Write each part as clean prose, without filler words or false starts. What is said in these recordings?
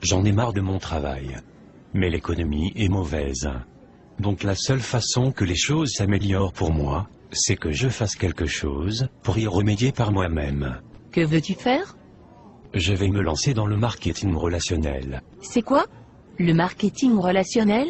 J'en ai marre de mon travail. Mais l'économie est mauvaise. Donc la seule façon que les choses s'améliorent pour moi, c'est que je fasse quelque chose pour y remédier par moi-même. Que veux-tu faire? Je vais me lancer dans le marketing relationnel. C'est quoi? Le marketing relationnel?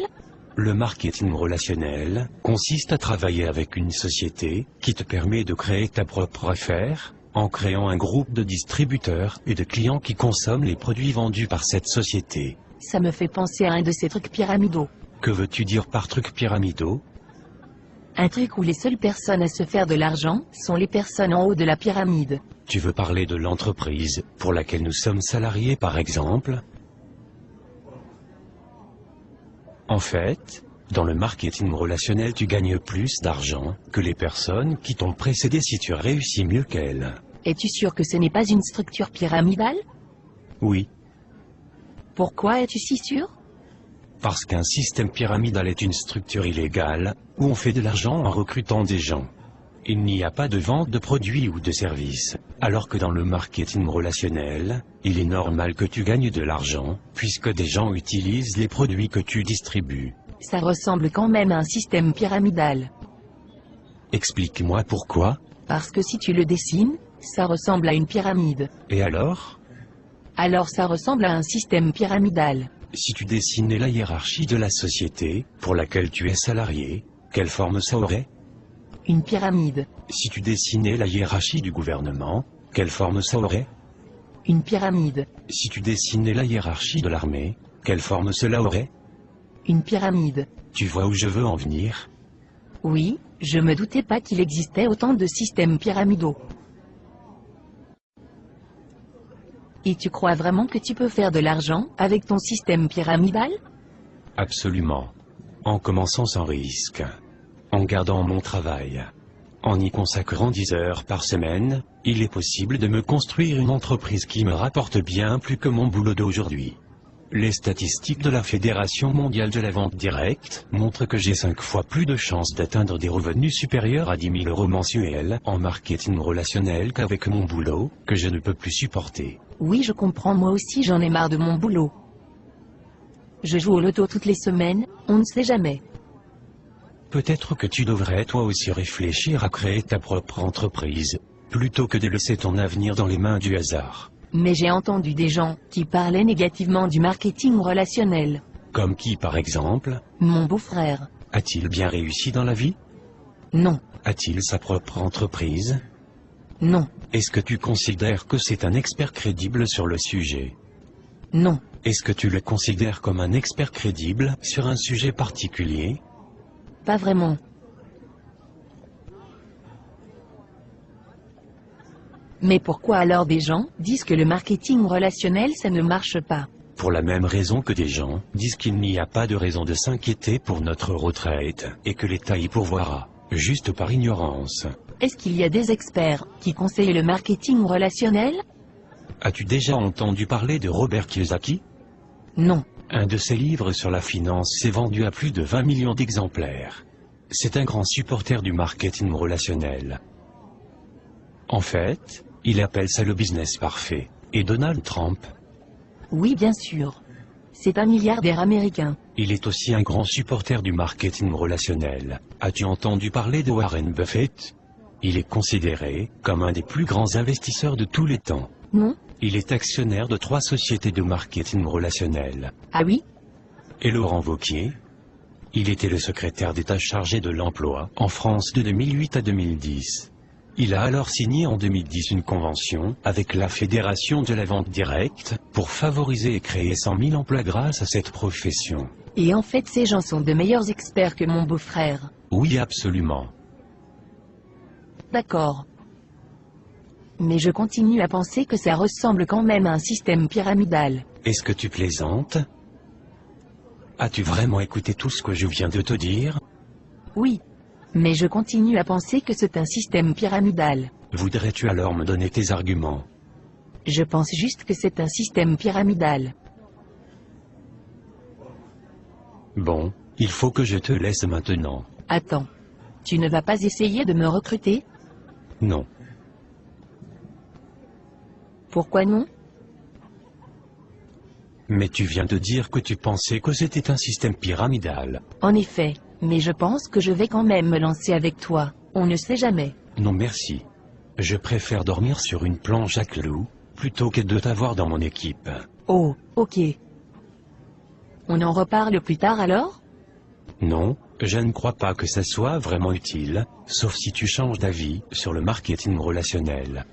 Le marketing relationnel consiste à travailler avec une société qui te permet de créer ta propre affaire, en créant un groupe de distributeurs et de clients qui consomment les produits vendus par cette société. Ça me fait penser à un de ces trucs pyramidaux. Que veux-tu dire par trucs pyramidaux? Un truc où les seules personnes à se faire de l'argent sont les personnes en haut de la pyramide. Tu veux parler de l'entreprise pour laquelle nous sommes salariés par exemple? En fait, dans le marketing relationnel tu gagnes plus d'argent que les personnes qui t'ont précédé si tu réussis mieux qu'elles. Es-tu sûr que ce n'est pas une structure pyramidale? Oui, Pourquoi es-tu si sûr? parce qu'un système pyramidal est une structure illégale, où on fait de l'argent en recrutant des gens. Il n'y a pas de vente de produits ou de services, alors que dans le marketing relationnel, il est normal que tu gagnes de l'argent, puisque des gens utilisent les produits que tu distribues. Ça ressemble quand même à un système pyramidal. Explique-moi pourquoi, Parce que si tu le dessines, ça ressemble à une pyramide. et alors? Alors ça ressemble à un système pyramidal. Si tu dessinais la hiérarchie de la société, pour laquelle tu es salarié, quelle forme ça aurait? Une pyramide. Si tu dessinais la hiérarchie du gouvernement, quelle forme ça aurait? Une pyramide. Si tu dessinais la hiérarchie de l'armée, quelle forme cela aurait? Une pyramide. Tu vois où je veux en venir? Oui, je me doutais pas qu'il existait autant de systèmes pyramidaux. Et tu crois vraiment que tu peux faire de l'argent avec ton système pyramidal? Absolument. En commençant sans risque. En gardant mon travail. En y consacrant 10 heures par semaine, il est possible de me construire une entreprise qui me rapporte bien plus que mon boulot d'aujourd'hui. Les statistiques de la Fédération mondiale de la vente directe montrent que j'ai 5 fois plus de chances d'atteindre des revenus supérieurs à 10 000 € mensuels en marketing relationnel qu'avec mon boulot, que je ne peux plus supporter. Oui, je comprends, moi aussi j'en ai marre de mon boulot. Je joue au loto toutes les semaines, on ne sait jamais. Peut-être que tu devrais toi aussi réfléchir à créer ta propre entreprise, plutôt que de laisser ton avenir dans les mains du hasard. Mais j'ai entendu des gens qui parlaient négativement du marketing relationnel. Comme qui par exemple? Mon beau-frère. A-t-il bien réussi dans la vie? Non, A-t-il sa propre entreprise? non, Est-ce que tu considères que c'est un expert crédible sur le sujet? non, Est-ce que tu le considères comme un expert crédible sur un sujet particulier? pas vraiment. Mais pourquoi alors des gens disent que le marketing relationnel ça ne marche pas? Pour la même raison que des gens disent qu'il n'y a pas de raison de s'inquiéter pour notre retraite, et que l'État y pourvoira, juste par ignorance. Est-ce qu'il y a des experts qui conseillent le marketing relationnel? As-tu déjà entendu parler de Robert Kiyosaki? Non. Un de ses livres sur la finance s'est vendu à plus de 20 millions d'exemplaires. C'est un grand supporter du marketing relationnel. En fait, il appelle ça le business parfait. Et Donald Trump? Oui, bien sûr. C'est un milliardaire américain. Il est aussi un grand supporter du marketing relationnel. As-tu entendu parler de Warren Buffett? Il est considéré comme un des plus grands investisseurs de tous les temps. Non? Il est actionnaire de 3 sociétés de marketing relationnel. Ah oui? Et Laurent Wauquiez? Il était le secrétaire d'État chargé de l'emploi en France de 2008 à 2010. Il a alors signé en 2010 une convention avec la Fédération de la vente directe pour favoriser et créer 100 000 emplois grâce à cette profession. Et en fait ces gens sont de meilleurs experts que mon beau-frère. Oui, absolument. D'accord. Mais je continue à penser que ça ressemble quand même à un système pyramidal. Est-ce que tu plaisantes? As-tu vraiment écouté tout ce que je viens de te dire? Oui. Mais je continue à penser que c'est un système pyramidal. Voudrais-tu alors me donner tes arguments? Je pense juste que c'est un système pyramidal. Bon, il faut que je te laisse maintenant. Attends. Tu ne vas pas essayer de me recruter? Non. Pourquoi non? Mais tu viens de dire que tu pensais que c'était un système pyramidal. En effet, mais je pense que je vais quand même me lancer avec toi, on ne sait jamais. Non merci. Je préfère dormir sur une planche à clous, plutôt que de t'avoir dans mon équipe. Oh, ok. On en reparle plus tard alors? Non, je ne crois pas que ça soit vraiment utile, sauf si tu changes d'avis sur le marketing relationnel.